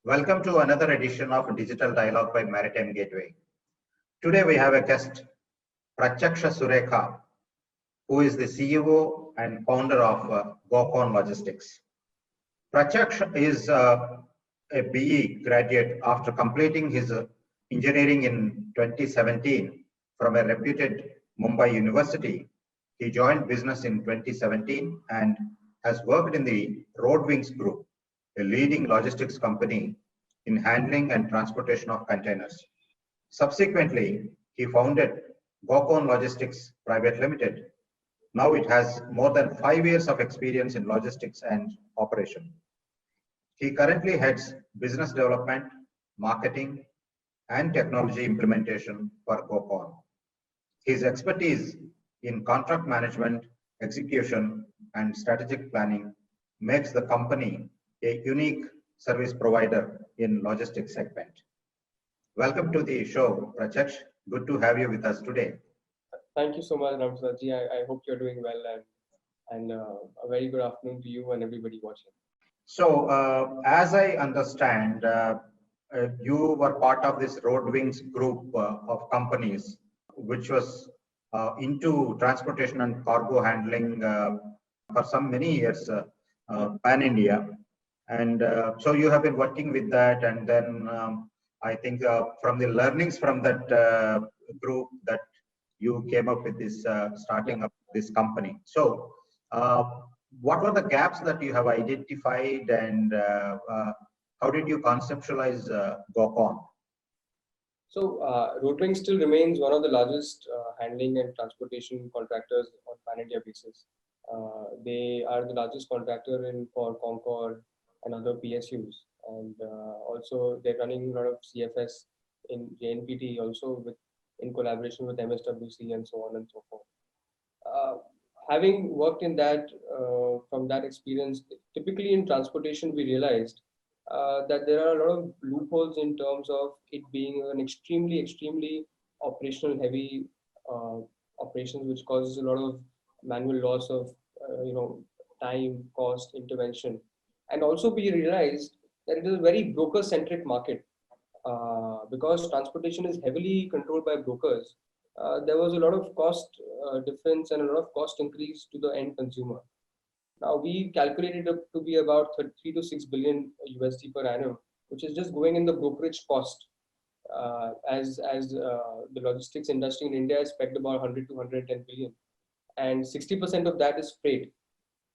Welcome to another edition of Digital Dialogue by Maritime Gateway. Today we have a guest, Pratyaksha Surekha, who is the CEO and founder of Gokon Logistics. Pratyaksha is a BE graduate after completing his engineering in 2017 from a reputed Mumbai University. He joined business in 2017 and has worked in the Roadwings Group, a leading logistics company in handling and transportation of containers. Subsequently, he founded Gokon Logistics Private Limited. Now it has more than 5 years of experience in logistics and operation. He currently heads business development, marketing, and technology implementation for Gokon. His expertise in contract management, execution, and strategic planning makes the company a unique service provider in logistics segment. Welcome to the show, Pratyaksh. Good to have you with us today. Thank you so much, Ramprasad ji. I hope you're doing well, and a very good afternoon to you and everybody watching. So, as I understand, you were part of this Roadwings group of companies, which was into transportation and cargo handling for some many years, pan India. And so you have been working with that, and then I think from the learnings from that group that you came up with this starting up this company. So what were the gaps that you have identified, and how did you conceptualize Gokon? So Roadwings still remains one of the largest handling and transportation contractors on pan-India basis. They are the largest contractor for Concor and other PSUs, and also they're running a lot of CFS in JNPT also in collaboration with MSWC and so on and so forth. Having worked in that, from that experience, typically in transportation, we realized that there are a lot of loopholes in terms of it being an extremely operational heavy operations, which causes a lot of manual loss of time, cost, intervention. And also we realized that it is a very broker-centric market because transportation is heavily controlled by brokers. There was a lot of cost difference and a lot of cost increase to the end consumer. Now we calculated it to be about 3 to 6 billion USD per annum, which is just going in the brokerage cost. As the logistics industry in India is pegged about 100 to 110 billion, and 60% of that is freight.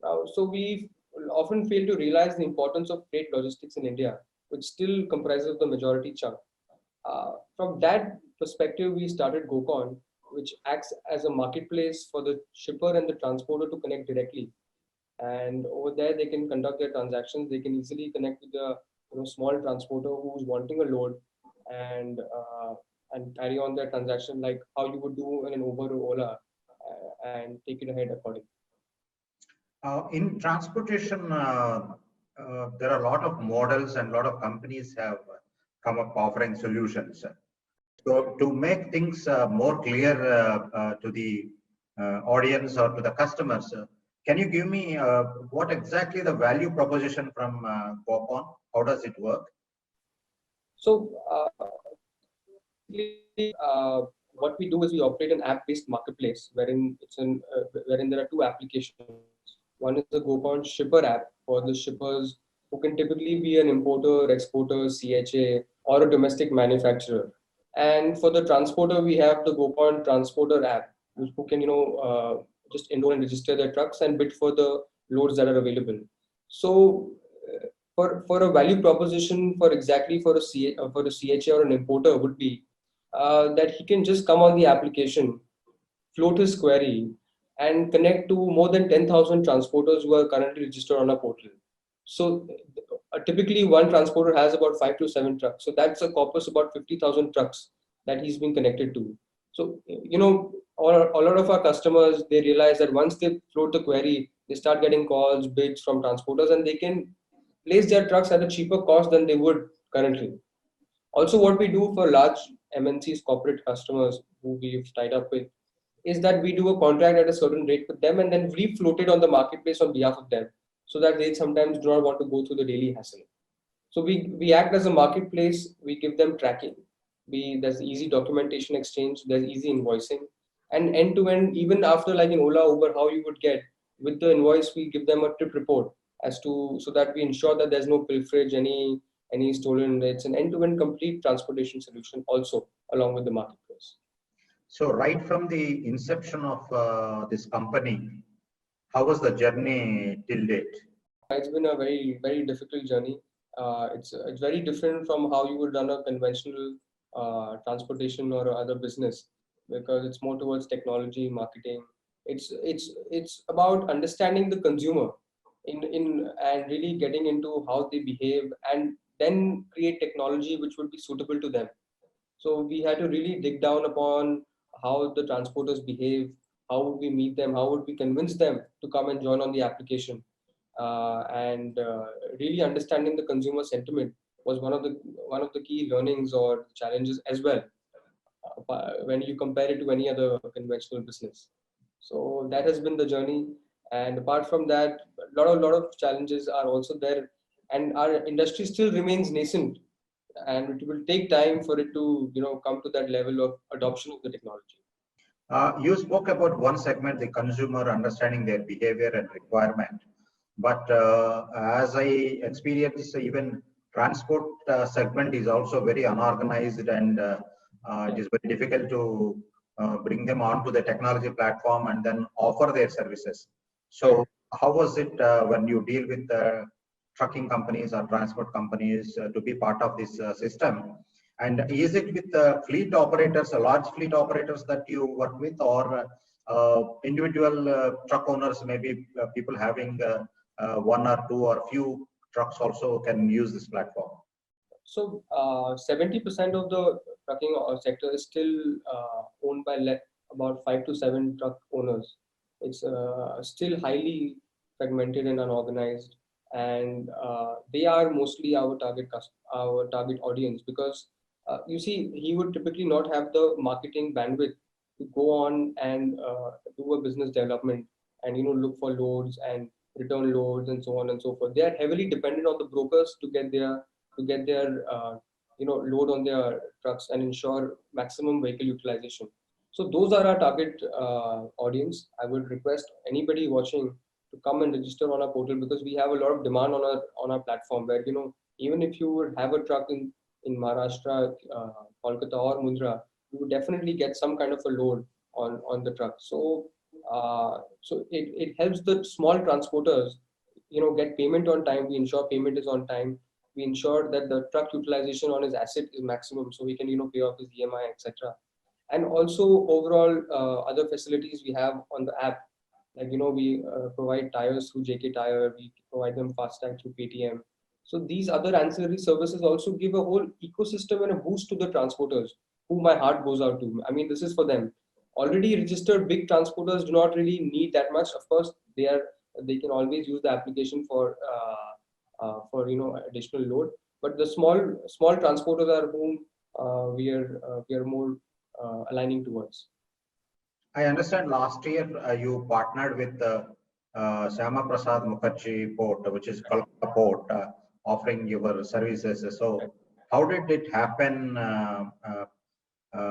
Now, so we often fail to realize the importance of freight logistics in India, which still comprises the majority chunk. From that perspective, we started Gokon, which acts as a marketplace for the shipper and the transporter to connect directly. And over there, they can conduct their transactions. They can easily connect with the small transporter who's wanting a load and carry on their transaction like how you would do in an Uber or Ola and take it ahead accordingly. In transportation, there are a lot of models and a lot of companies have come up offering solutions. So to make things more clear to the audience or to the customers, can you give me what exactly the value proposition from Gokon? How does it work? So what we do is we operate an app-based marketplace wherein wherein there are two applications. One is the Gokon Shipper app for the shippers who can typically be an importer, exporter, CHA, or a domestic manufacturer. And for the transporter, we have the Gokon Transporter app, who can just enroll and register their trucks and bid for the loads that are available. So for a value proposition for a CHA or an importer would be that he can just come on the application, float his query, and connect to more than 10,000 transporters who are currently registered on our portal. So typically one transporter has about 5 to 7 trucks. So that's a corpus about 50,000 trucks that he's been connected to. So, a lot of our customers, they realize that once they float the query, they start getting calls, bids from transporters, and they can place their trucks at a cheaper cost than they would currently. Also, what we do for large MNCs, corporate customers who we've tied up with, is that we do a contract at a certain rate with them and then refloat it on the marketplace on behalf of them, so that they sometimes do not want to go through the daily hassle. So we act as a marketplace. We give them tracking. There's easy documentation exchange. There's easy invoicing, and end to end. Even after like in Ola, Uber, how you would get with the invoice, we give them a trip report as to so that we ensure that there's no pilferage, any stolen. It's an end to end complete transportation solution also along with the marketplace. So right from the inception of this company, how was the journey till date? It's been a very difficult journey. It's very different from how you would run a conventional transportation or other business because it's more towards technology marketing. It's about understanding the consumer in and really getting into how they behave and then create technology which would be suitable to them. So we had to really dig down upon how the transporters behave, how would we meet them, how would we convince them to come and join on the application, and really understanding the consumer sentiment was one of the key learnings or challenges as well when you compare it to any other conventional business. So that has been the journey, and apart from that, a lot of challenges are also there, and our industry still remains nascent and it will take time for it to come to that level of adoption of the technology. You spoke about one segment, the consumer understanding their behavior and requirement. But as I experience, even transport segment is also very unorganized, and it is very difficult to bring them onto the technology platform and then offer their services. So how was it when you deal with trucking companies or transport companies to be part of this system? And is it with fleet operators, large fleet operators that you work with, or individual truck owners, maybe people having one or two or few trucks also can use this platform? So 70% of the trucking sector is still owned by about 5 to 7 truck owners. It's still highly fragmented and unorganized, and they are mostly our target audience because you see he would typically not have the marketing bandwidth to go on and do a business development and look for loads and return loads and so on and so forth. They are heavily dependent on the brokers to get their load on their trucks and ensure maximum vehicle utilization. So those are our target audience. I would request anybody watching to come and register on our portal because we have a lot of demand on our platform where even if you would have a truck in Maharashtra, Kolkata or Mundra, you would definitely get some kind of a load on the truck. So it helps the small transporters get payment on time. We ensure payment is on time. We ensure that the truck utilization on his asset is maximum so he can pay off his EMI, etc. And also overall other facilities we have on the app, like we provide tires through JK Tire, we provide them fast tag through Paytm. So these other ancillary services also give a whole ecosystem and a boost to the transporters who my heart goes out to. I mean, this is for them. Already registered big transporters do not really need that much. Of course they can always use the application for additional load, but the small transporters are whom we are more aligning towards. I understand last year you partnered with Syama Prasad Mukherjee Port, which is Kolkata Port, offering your services. So how did it happen,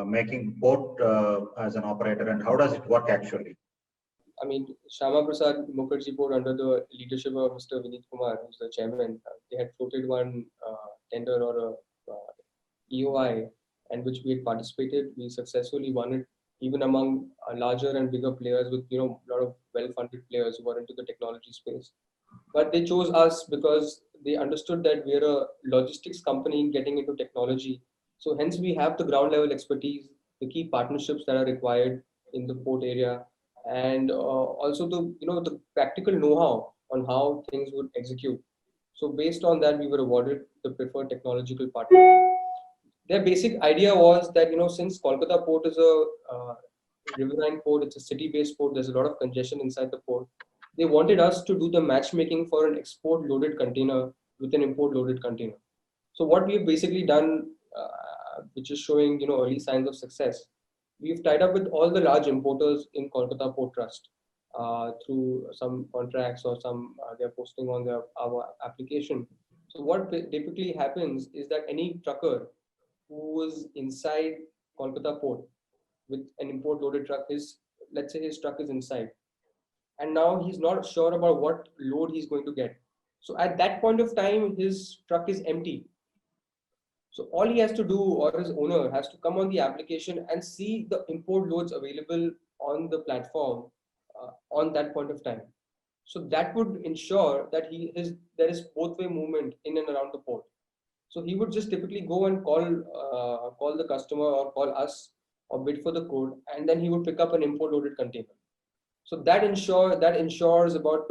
making port as an operator, and how does it work actually? I mean, Syama Prasad Mukherjee Board, under the leadership of Mr. Vineet Kumar, who's the chairman, they had floated one tender or a EOI, and which we had participated. We successfully won it, even among larger and bigger players with a lot of well-funded players who are into the technology space. But they chose us because they understood that we're a logistics company getting into technology. So hence we have the ground level expertise, the key partnerships that are required in the port area, and also the practical know-how on how things would execute. So based on that, we were awarded the preferred technological partner. Their basic idea was that since Kolkata port is a riverine port, it's a city-based port. There's a lot of congestion inside the port. They wanted us to do the matchmaking for an export loaded container with an import loaded container. So what we've basically done, which is showing early signs of success, we've tied up with all the large importers in Kolkata Port Trust through some contracts or some they're posting on our application. So what typically happens is that any trucker who is inside Kolkata port with an import loaded truck, let's say his truck is inside, and now he's not sure about what load he's going to get. So at that point of time, his truck is empty. So all he has to do, or his owner has to come on the application and see the import loads available on the platform on that point of time. So that would ensure that there is both way movement in and around the port. So he would just typically go and call the customer or call us or bid for the quote, and then he would pick up an import loaded container. So that ensures about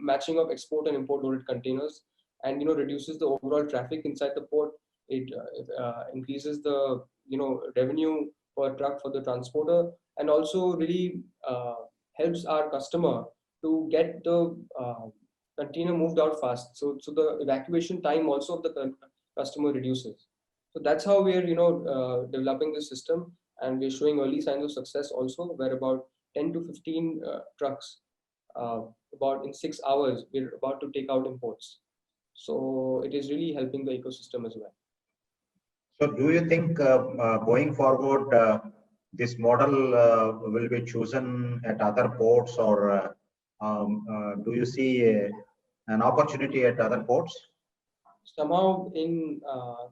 matching of export and import loaded containers, and reduces the overall traffic inside the port. It increases the revenue per truck for the transporter, and also really helps our customer to get the container moved out fast. So the evacuation time also of the customer reduces. So that's how we're developing this system, and we're showing early signs of success also, where about 10 to 15 trucks uh, about in 6 hours we're about to take out imports. So it is really helping the ecosystem as well. So do you think going forward, this model will be chosen at other ports, or do you see an opportunity at other ports? Somehow in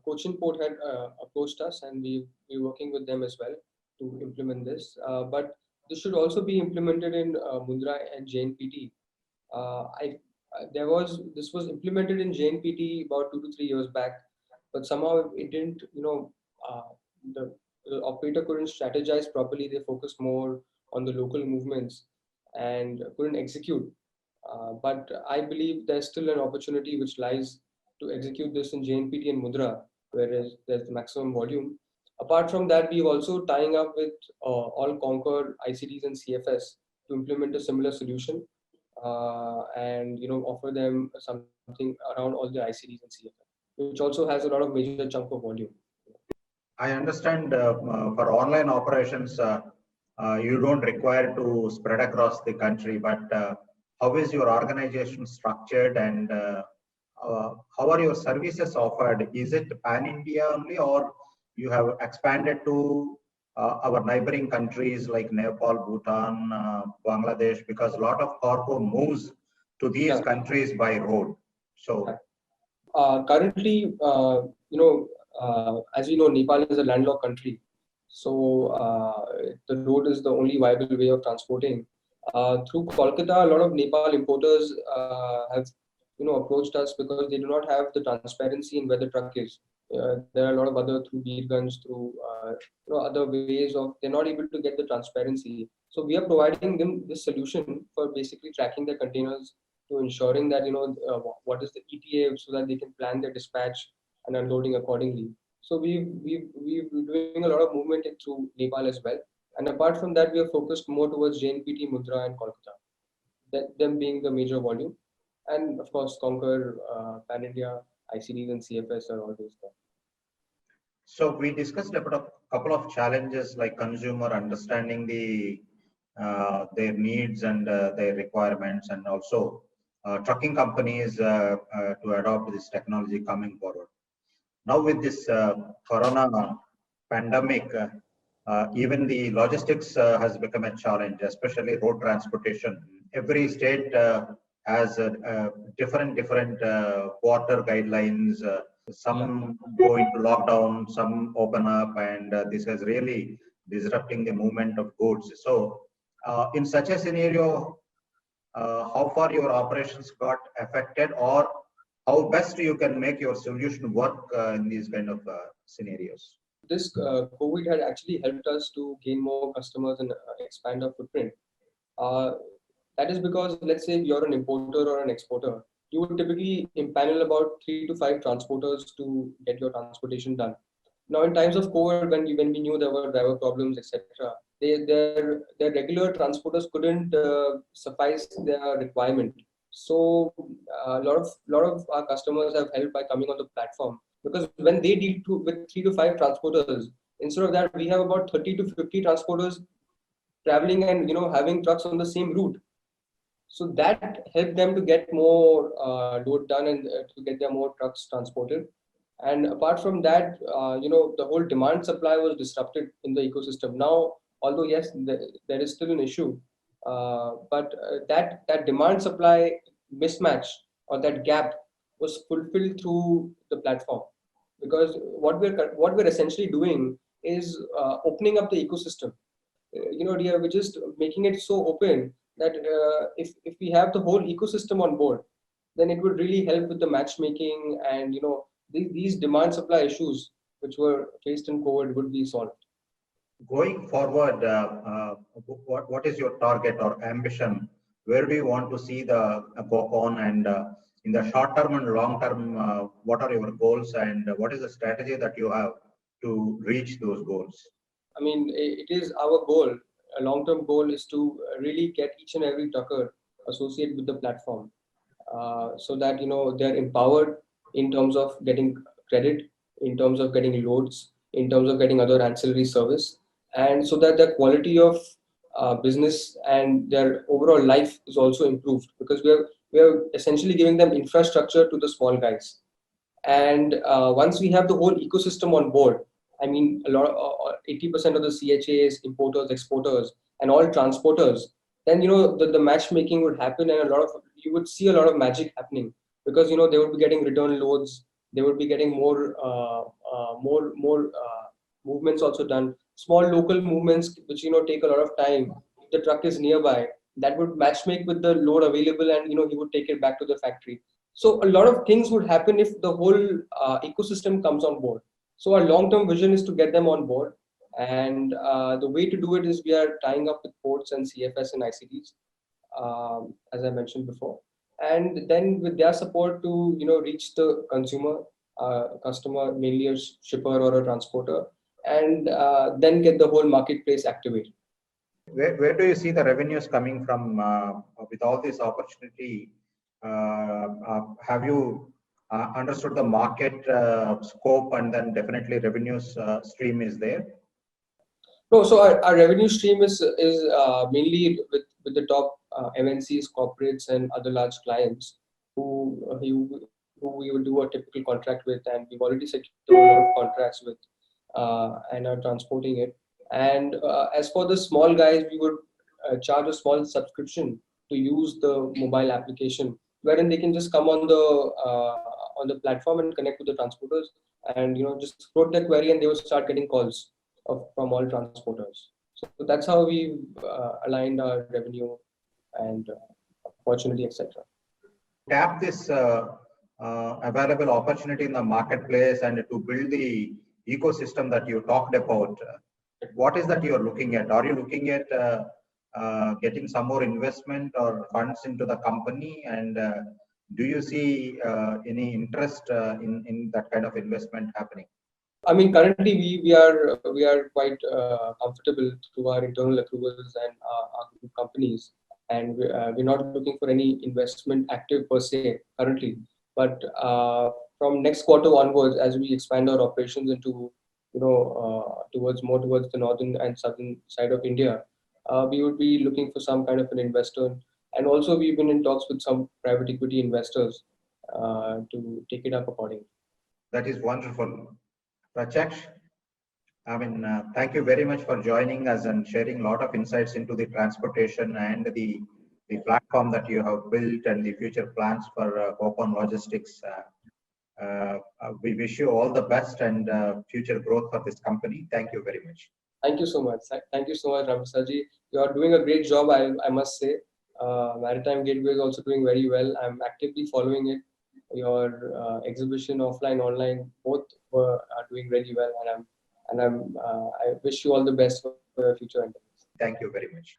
Cochin Port had approached us, and we're working with them as well to implement this. But this should also be implemented in Mundra and JNPT. This was implemented in JNPT about 2 to 3 years back, but somehow it didn't. Uh, the, the operator couldn't strategize properly. They focused more on the local movements and couldn't execute. But I believe there's still an opportunity which lies to execute this in JNPT and Mudra, whereas there's the maximum volume. Apart from that, we're also tying up with all Concur ICDs and CFS to implement a similar solution, and offer them something around all the ICDs and CFS, which also has a lot of major chunk of volume. I understand for online operations, you don't require to spread across the country, but how is your organization structured, and how are your services offered? Is it pan-India only, or you have expanded to our neighboring countries like Nepal, Bhutan, Bangladesh, because a lot of cargo moves to these countries by road. So currently, as you know, Nepal is a landlocked country. So the road is the only viable way of transporting. Through Kolkata, a lot of Nepal importers have approached us because they do not have the transparency in where the truck is. There are a lot of other through beer guns, through other ways of, they're not able to get the transparency. So we are providing them this solution for basically tracking their containers, to ensuring that what is the ETA, so that they can plan their dispatch and unloading accordingly. So we're doing a lot of movement through Nepal as well. And apart from that, we are focused more towards JNPT, Mudra, and Kolkata, them being the major volume. And of course, Concur, Pan India, ICDs, and CFS are always there. So we discussed about a couple of challenges, like consumer understanding their needs and their requirements, and also trucking companies to adopt this technology coming forward. Now with this corona pandemic, even the logistics has become a challenge, especially road transportation. Every state has different water guidelines. Some go into lockdown, some open up, and this is really disrupting the movement of goods. So in such a scenario, how far your operations got affected, or how best you can make your solution work in these kind of scenarios? This COVID had actually helped us to gain more customers and expand our footprint. That is because, let's say you're an importer or an exporter, you would typically impanel about 3 to 5 transporters to get your transportation done. Now, in times of COVID, when we knew there were driver problems, etc., their regular transporters couldn't suffice their requirement. So a lot of our customers have helped by coming on the platform, because when they deal with 3 to 5 transporters, instead of that, we have about 30 to 50 transporters traveling and having trucks on the same route. So that helped them to get more load done and to get their more trucks transported. And apart from that, the whole demand supply was disrupted in the ecosystem. Now, although yes, there is still an issue, but that demand supply mismatch or that gap was fulfilled through the platform, because what we're essentially doing is opening up the ecosystem. Dear, we're just making it so open that if we have the whole ecosystem on board, then it would really help with the matchmaking, and these demand supply issues which were faced in COVID would be solved. Going forward, what is your target or ambition? Where do you want to see the GoCon, and in the short term and long term, what are your goals, and what is the strategy that you have to reach those goals? I mean, it is our goal. A long-term goal is to really get each and every trucker associated with the platform, so that they're empowered in terms of getting credit, in terms of getting loads, in terms of getting other ancillary service, and so that the quality of business and their overall life is also improved, because we are essentially giving them infrastructure to the small guys. And once we have the whole ecosystem on board, I mean, a lot of 80% of the CHAs, importers, exporters, and all transporters, then the matchmaking would happen, and you would see a lot of magic happening, because they would be getting return loads, they would be getting more movements also done, small local movements which take a lot of time. If the truck is nearby, that would matchmake with the load available, and he would take it back to the factory. So a lot of things would happen if the whole ecosystem comes on board. So our long-term vision is to get them on board, and the way to do it is we are tying up with ports and CFS and ICDs, as I mentioned before, and then with their support to reach the customer, mainly a shipper or a transporter, and then get the whole marketplace activated. Where do you see the revenues coming from with all this opportunity? Have you understood the market scope, and then definitely revenues stream is there? No, so our revenue stream is mainly with the top MNCs, corporates, and other large clients who we will do a typical contract with, and we've already secured a lot of contracts with, and are transporting it. And as for the small guys, we would charge a small subscription to use the mobile application, wherein they can just come on the platform and connect with the transporters, and just quote their query, and they will start getting calls from all transporters. So that's how we aligned our revenue and opportunity, etc. Tap this available opportunity in the marketplace and to build the ecosystem that you talked about. What is that you are looking at? Are you looking at getting some more investment or funds into the company? And do you see any interest in that kind of investment happening? I mean, currently we are quite comfortable through our internal accruals and our group companies, and we're not looking for any investment active per se currently. But from next quarter onwards, as we expand our operations into towards the northern and southern side of India, we would be looking for some kind of an investor, and also we've been in talks with some private equity investors to take it up accordingly. That is wonderful. Pratyaksh, I mean, thank you very much for joining us and sharing a lot of insights into the transportation and the platform that you have built and the future plans for GoCon Logistics. We wish you all the best and future growth for this company. Thank you very much. Thank you so much. Thank you so much, Ramprasad. You are doing a great job, I must say. Maritime Gateway is also doing very well. I'm actively following it. Your exhibition, offline, online, both are doing really well, and I wish you all the best for your future endeavors. Thank you very much.